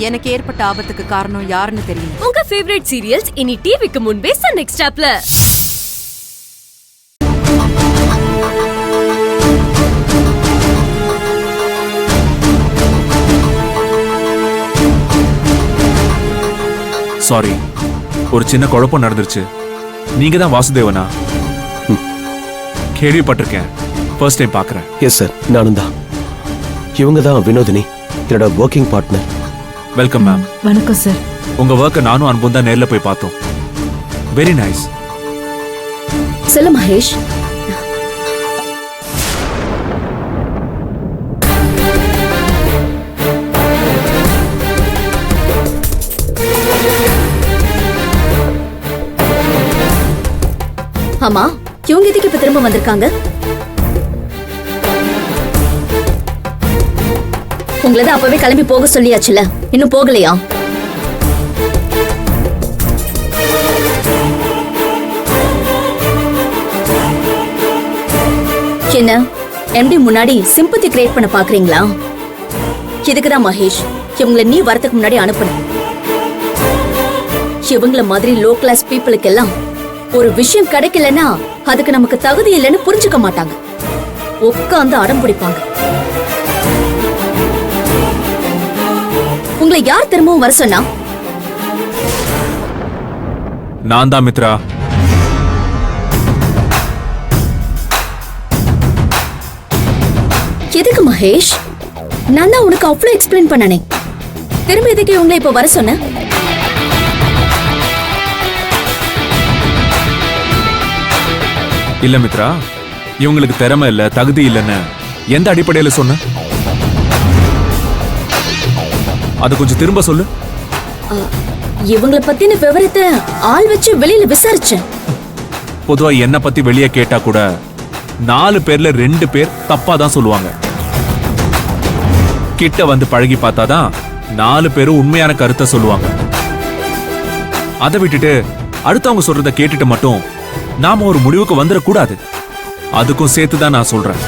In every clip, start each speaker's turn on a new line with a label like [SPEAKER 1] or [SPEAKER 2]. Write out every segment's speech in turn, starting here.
[SPEAKER 1] எனக்கு ஏற்பட்ட ஆபத்துக்கு காரணம் யாருன்னு தெரியும்.
[SPEAKER 2] உங்க ஃபேவரட் சீரியல்ஸ் இனி டிவிக்கு முன்பே சன் நெக்ஸ்ட் ஆப்ல.
[SPEAKER 3] சாரி, ஒரு சின்ன குழப்பம் நடந்துருச்சு. நீங்க தான் வாசுதேவனா? கேள்விப்பட்டிருக்கேன், ஃபர்ஸ்ட் டைம் பார்க்கறேன்.
[SPEAKER 4] எஸ் சார், நானும் தான். இவங்க தான் வினோதினி, என்னோட ஒர்க்கிங் பார்ட்னர்.
[SPEAKER 3] Welcome ma'am.
[SPEAKER 1] வணக்கம் சார்.
[SPEAKER 3] உங்க ஒர்க்கை நானும் அன்பும் தான் நேர்ல போய் பார்த்தோம். Very nice.
[SPEAKER 2] சொல்லு மகேஷ். ஆமா, இவங்க எதுக்கு இப்ப திரும்ப வந்திருக்காங்க? உங்களதான் அப்பவே கிளம்பி போக சொல்லியாச்சுல, இன்னும் போகலையா? என்ன எம்டி முன்னாடி சிம்பத்தி கிரியேட் பண்ண பாக்குறீங்களா? இதுக்குதான் மகேஷ் இவங்கள நீ வரதுக்கு முன்னாடி அனுப்புன. இவங்கள மாதிரி லோ கிளாஸ் பீப்புளுக்கு எல்லாம் ஒரு விஷயம் கிடைக்கலன்னா அதுக்கு நமக்கு தகுதி இல்லைன்னு புரிஞ்சுக்க மாட்டாங்க. உட்கார்ந்து அடம் பிடிப்பாங்க. உங்களை யார் திரும்பவும் வர சொன்னா?
[SPEAKER 3] நான் தான் மித்ரா.
[SPEAKER 2] எதுக்கு மகேஷ்? நான் தான் உனக்கு அவ்வளவு எக்ஸ்பிளைன் பண்ணனே. திரும்ப எதுக்கு இவங்களை இப்ப வர சொன்ன?
[SPEAKER 3] இல்ல மித்ரா, இவங்களுக்கு திறமை இல்ல, தகுதி இல்லைன்னு எந்த அடிப்படையில சொன்ன? அது கொஞ்சம் திரும்ப சொல்லு.
[SPEAKER 2] இவங்கள பத்தின விவரத்தை ஆள் வச்சு வெளியில விசாரிச்சேன்.
[SPEAKER 3] பொதுவா என்ன பத்தி வெளியே கேட்டா கூட 4 பேர்ல 2 பேர் தப்பா தான் சொல்லுவாங்க. கிட்ட வந்து பழகி பார்த்தாதான் 4 பேரும் உண்மையான கருத்தை சொல்லுவாங்க. அதை விட்டுட்டு அடுத்தவங்க சொல்றத கேட்டுட்டு மட்டும் நாம ஒரு முடிவுக்கு வந்துடக்கூடாது. அதுக்கும் சேர்த்துதான் நான் சொல்றேன்.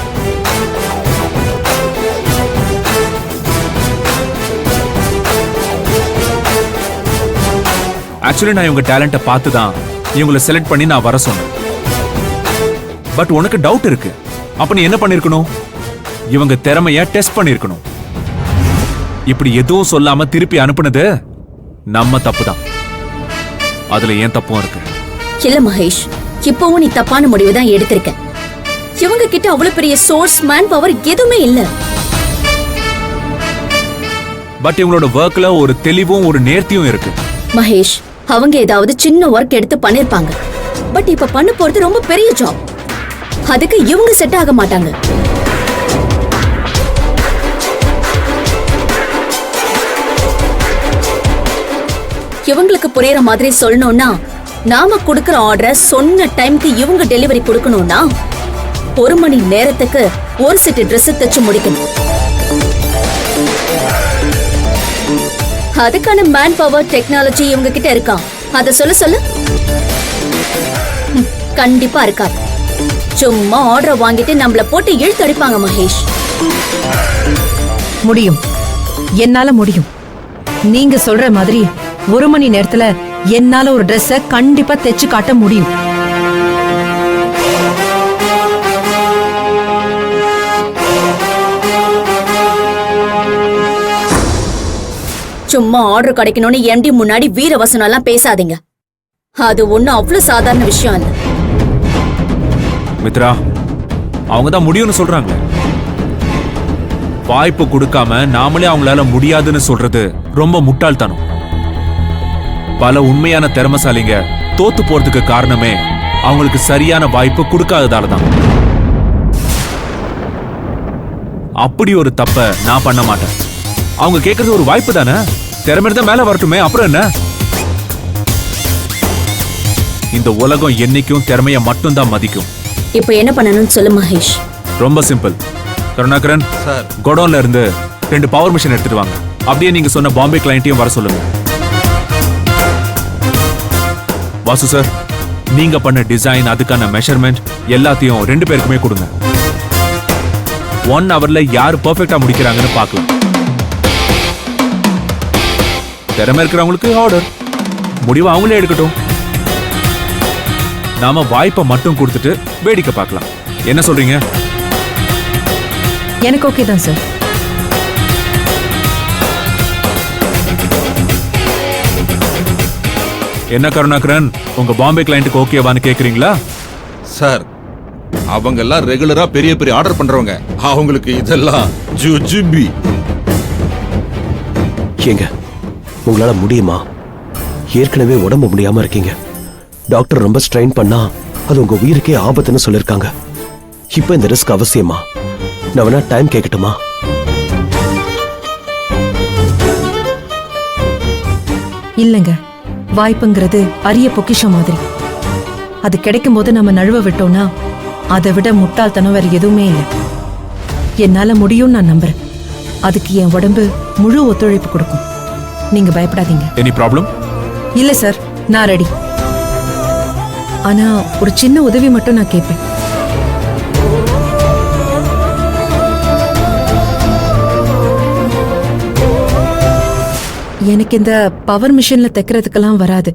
[SPEAKER 3] ஆக்சுவலி நான் இவங்க டேலண்ட்டை பார்த்து தான் இவங்களை செலக்ட் பண்ணி நான் வர சொன்னேன். பட் உனக்கு டவுட் இருக்கு. அப்ப நீ என்ன பண்ணிருக்கணும்? இவங்க திறமைய டெஸ்ட் பண்ணிருக்கணும். இப்படி எதுவும் சொல்லாம திருப்பி அனுப்புனது நம்ம தப்பு தான். அதுல ஏன் தப்பும் இருக்கு?
[SPEAKER 2] இல்ல மகேஷ், இப்பவும் நீ தப்பான முடிவு தான் எடுத்திருக்க. இவங்க கிட்ட அவ்வளவு பெரிய சோர்ஸ், மேன் பவர் எதுவுமே இல்ல.
[SPEAKER 3] பட் இவங்களோட ஒர்க்ல ஒரு தெளிவும் ஒரு நேர்த்தியும் இருக்கு.
[SPEAKER 2] மகேஷ், அவங்க ஏதாவது சின்ன ஒர்க் எடுத்து பண்ணிருப்பாங்க. பட் இப்ப பண்ண போறது ரொம்ப பெரிய ஜாப். அதுக்கு இவங்க செட் ஆக மாட்டாங்க. இவங்களுக்கு புரியற மாதிரி சொல்லணும்னா, நாம கொடுக்கிற ஆர்டரை சொன்ன டைம்க்கு இவங்க டெலிவரி கொடுக்கணும்னா 1 மணி நேரத்துக்கு ஒரு செட் ட்ரெஸ் தச்சு முடிக்கணும். அதுக்கான மேன் பவர், டெக்னாலஜி இவங்க கிட்ட இருக்கா? அத சொல்லு. கண்டிப்பா இருக்காது. சும்மா ஆர்டர் வாங்கிட்டு நம்மள போட்டு இழுத்தடிப்பாங்க மகேஷ்.
[SPEAKER 1] முடியும், என்னால முடியும். நீங்க சொல்ற மாதிரி 1 மணி நேரத்துல என்னால ஒரு ட்ரெஸ்ஸ கண்டிப்பா தைச்சு காட்ட முடியும்.
[SPEAKER 2] சும்மா ஆர்டர் கிடைக்கணும்னு எம்டி முன்னாடி வீரவசனம் எல்லாம் பேசாதீங்க. அது ஒண்ணும் அவ்வளவு சாதாரண விஷயம் இல்ல.
[SPEAKER 3] மித்ரா, அவங்க தான் முடியும்னு சொல்றாங்க. வாய்ப்பு கொடுக்காம நாமளே அவங்களால முடியாதுன்னு சொல்றது ரொம்ப முட்டாள்தனம். பல உண்மையான திறமைசாலிங்க தோத்து போறதுக்கு காரணமே அவங்களுக்கு சரியான வாய்ப்பு கொடுக்காததால தான். அப்படி ஒரு தப்ப நான் பண்ண மாட்டேன். அவங்க கேட்கறது ஒரு வாய்ப்பு தானே. திறமை இருந்தா மேல வரட்டுமே, அப்புறம் என்ன? இந்த உலகம் என்னைக்கும் திறமைய மட்டும் தான் மதிக்கும்.
[SPEAKER 2] இப்போ என்ன பண்ணணும்னு சொல்லு மகேஷ்.
[SPEAKER 3] ரொம்ப சிம்பிள். கருணாகரன் சார், கோடவுன்ல இருந்து 2 பவர் மிஷின் எடுத்துட்டு வாங்க. அப்படியே நீங்க சொன்ன பாம்பே கிளையண்ட்டையும் வர சொல்லுங்க. வாசு சார், நீங்க பண்ண டிசைன், அதுக்கான மெஷர்மெண்ட் எல்லாத்தையும் 2 பேருக்குமே கொடுங்க. 1 ஹவர்ல யாரு பெர்ஃபெக்ட்டா முடிக்கிறாங்கன்னு பார்க்கலாம். திறமை இருக்கிறவங்களுக்கு ஆர்டர், முடிவு அவங்களே எடுக்கட்டும். நாம வாய்ப்பை மட்டும் கொடுத்துட்டு வேடிக்கை பார்க்கலாம். என்ன சொல்றீங்க?
[SPEAKER 1] எனக்கு ஓகே தான் சார்.
[SPEAKER 3] என்ன கருணாகரன், உங்க பாம்பே கிளையண்ட்டுக்கு ஓகேவான்னு கேக்குறீங்களா?
[SPEAKER 5] சார், அவங்க எல்லாம் ரெகுலரா பெரிய பெரிய ஆர்டர் பண்றவங்க. அவங்களுக்கு இதெல்லாம் ஜுஜுபி.
[SPEAKER 4] ஏங்க, உங்களால முடியுமா? ஏற்கனவே உடம்பு முடியாம இருக்கீங்க. டாக்டர் ரொம்ப ஸ்ட்ரெயின் பண்ணா அது உங்க உயிருக்கே ஆபத்துன்னு சொல்லிருக்காங்க. இப்ப இந்த ரிஸ்க் அவசியமா? நான் வேணா டைம் கேட்கட்டுமா?
[SPEAKER 1] இல்லங்க, வாய்ப்புங்கிறது அரிய பொக்கிஷம் மாதிரி. அது கிடைக்கும் போது நம்ம நழுவ விட்டோம்னா அதை விட முட்டாள்தனம் வேற எதுவுமே இல்லை. என்னால முடியும் நான் நம்புறேன். அதுக்கு என் உடம்பு முழு ஒத்துழைப்பு கொடுக்கும். நீங்க பயப்படாதீங்க.
[SPEAKER 3] Any problem?
[SPEAKER 1] இல்ல சார், நான் ரெடி. ஆனா ஒரு சின்ன உதவி மட்டும் நான் கேட்பேன். எனக்கு இந்த பவர் மிஷின்ல தைக்கிறதுக்கெல்லாம் வராது.